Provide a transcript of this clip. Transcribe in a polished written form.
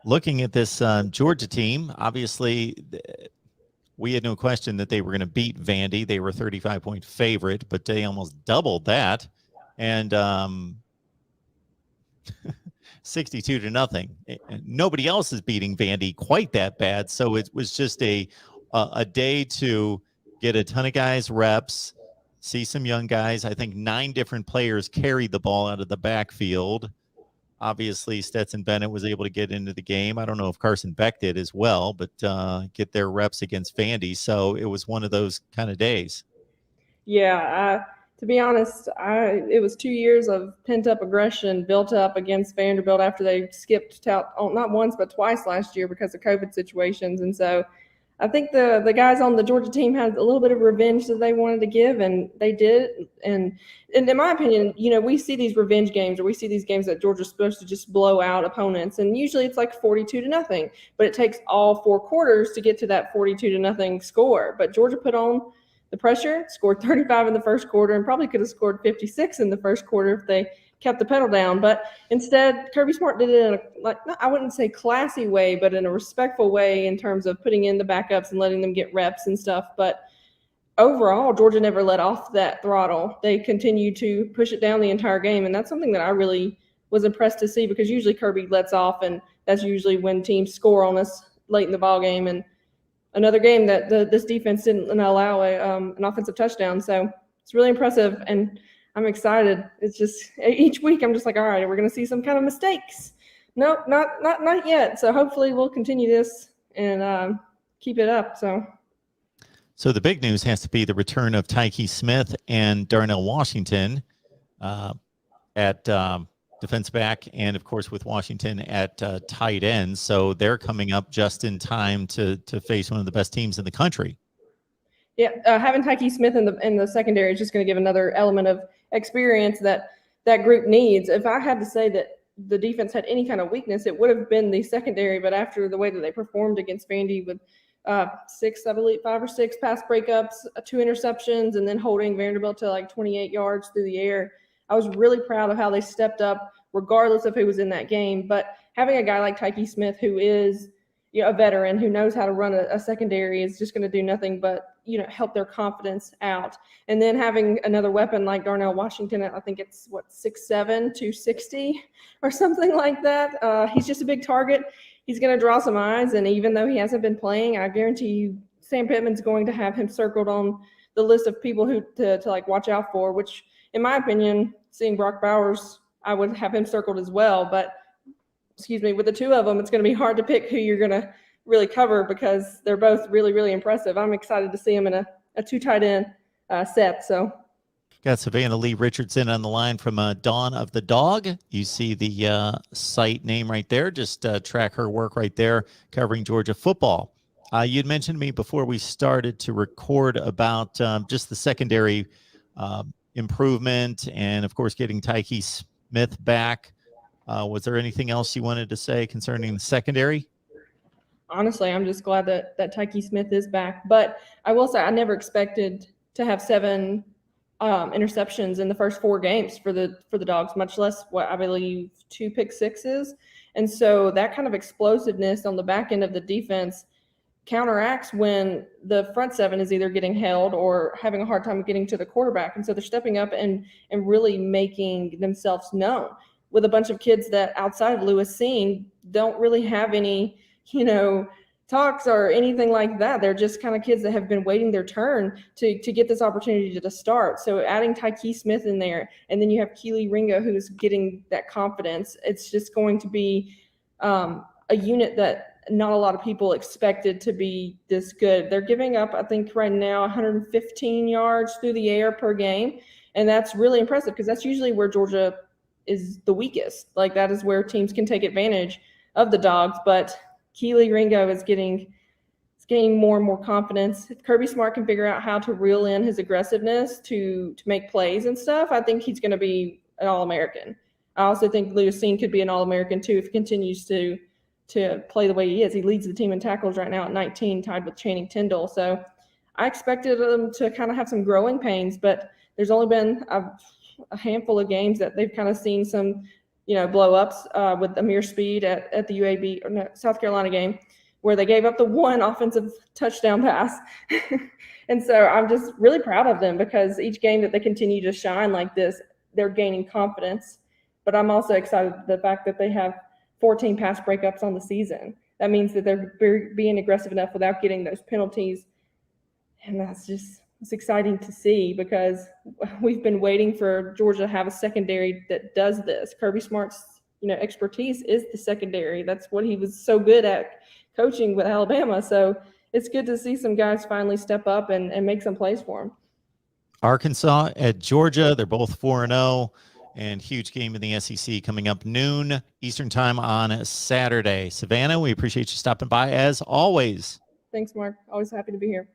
looking at this Georgia team, obviously we had no question that they were going to beat Vandy. They were a 35-point favorite, but they almost doubled that. And 62-0. Nobody else is beating Vandy quite that bad. So it was just a day to get a ton of guys reps, see some young guys. I think 9 different players carried the ball out of the backfield. Obviously, Stetson Bennett was able to get into the game. I don't know if Carson Beck did as well, but get their reps against Vandy. So it was one of those kind of days. Yeah, to be honest, it was 2 years of pent-up aggression built up against Vanderbilt after they skipped out not once but twice last year because of COVID situations. And so I think the guys on the Georgia team had a little bit of revenge that they wanted to give, and they did. And in my opinion, we see these revenge games, or we see these games that Georgia's supposed to just blow out opponents, and usually it's like 42-0. But it takes all 4 quarters to get to that 42-0 score. But Georgia put on the pressure, scored 35 in the first quarter, and probably could have scored 56 in the first quarter if they kept the pedal down. But instead, Kirby Smart did it in I wouldn't say classy way, but in a respectful way in terms of putting in the backups and letting them get reps and stuff. But overall, Georgia never let off that throttle. They continued to push it down the entire game, and that's something that I really was impressed to see, because usually Kirby lets off, and that's usually when teams score on us late in the ball game. And another game that this defense didn't allow an offensive touchdown. So it's really impressive, and I'm excited. It's just each week I'm just like, all right, we're going to see some kind of mistakes. Nope, not yet. So hopefully we'll continue this and keep it up. So the big news has to be the return of Tyke Smith and Darnell Washington at defense back, and of course with Washington at tight end. So they're coming up just in time to face one of the best teams in the country. Yeah, having Tyke Smith in the secondary is just going to give another element of experience that group needs. If I had to say that the defense had any kind of weakness, it would have been the secondary. But after the way that they performed against Vandy with 5 or 6 pass breakups, 2 interceptions, and then holding Vanderbilt to like 28 yards through the air, I was really proud of how they stepped up, regardless of who was in that game. But having a guy like Tyke Smith, who is a veteran, who knows how to run a secondary, is just going to do nothing but help their confidence out. And then having another weapon like Darnell Washington, I think it's 6'7", 260 or something like that. He's just a big target. He's going to draw some eyes, and even though he hasn't been playing, I guarantee you Sam Pittman's going to have him circled on the list of people who to like watch out for, which in my opinion, seeing Brock Bowers, I would have him circled as well. But with the 2 of them, it's going to be hard to pick who you're going to really cover, because they're both really, really impressive. I'm excited to see them in a 2 tight end set. So got Savannah Lee Richardson on the line from Dawn of the Dog. You see the site name right there. Just track her work right there covering Georgia football. You'd mentioned to me before we started to record about just the secondary improvement, and of course getting Tyke Smith back. Was there anything else you wanted to say concerning the secondary? Honestly, I'm just glad that Tyke Smith is back. But I will say I never expected to have 7 interceptions in the first 4 games for the Dogs, much less what I believe 2 pick sixes. And so that kind of explosiveness on the back end of the defense counteracts when the front 7 is either getting held or having a hard time getting to the quarterback. And so they're stepping up and really making themselves known with a bunch of kids that outside of Lewis Cine don't really have any, talks or anything like that. They're just kind of kids that have been waiting their turn to get this opportunity to start. So adding Tyke Smith in there, and then you have Keely Ringo who's getting that confidence. It's just going to be a unit that not a lot of people expected to be this good. They're giving up, I think right now, 115 yards through the air per game. And that's really impressive, because that's usually where Georgia is the weakest. Like, that is where teams can take advantage of the Dogs. But Keely Ringo is gaining more and more confidence. If Kirby Smart can figure out how to reel in his aggressiveness to make plays and stuff, I think he's going to be an All-American. I also think Lewis Cine could be an All-American too if he continues to play the way he is. He leads the team in tackles right now at 19, tied with Channing Tindall. So I expected them to kind of have some growing pains, but there's only been a handful of games that they've kind of seen some blow ups with Amir Speed at the UAB or no, South Carolina game, where they gave up the one offensive touchdown pass. And so I'm just really proud of them, because each game that they continue to shine like this, they're gaining confidence. But I'm also excited the fact that they have 14 pass breakups on the season. That means that they're being aggressive enough without getting those penalties. And it's exciting to see, because we've been waiting for Georgia to have a secondary that does this. Kirby Smart's, expertise is the secondary. That's what he was so good at coaching with Alabama. So it's good to see some guys finally step up and make some plays for him. Arkansas at Georgia. They're both 4-0, and huge game in the SEC coming up noon Eastern time on Saturday. Savannah, we appreciate you stopping by as always. Thanks, Mark. Always happy to be here.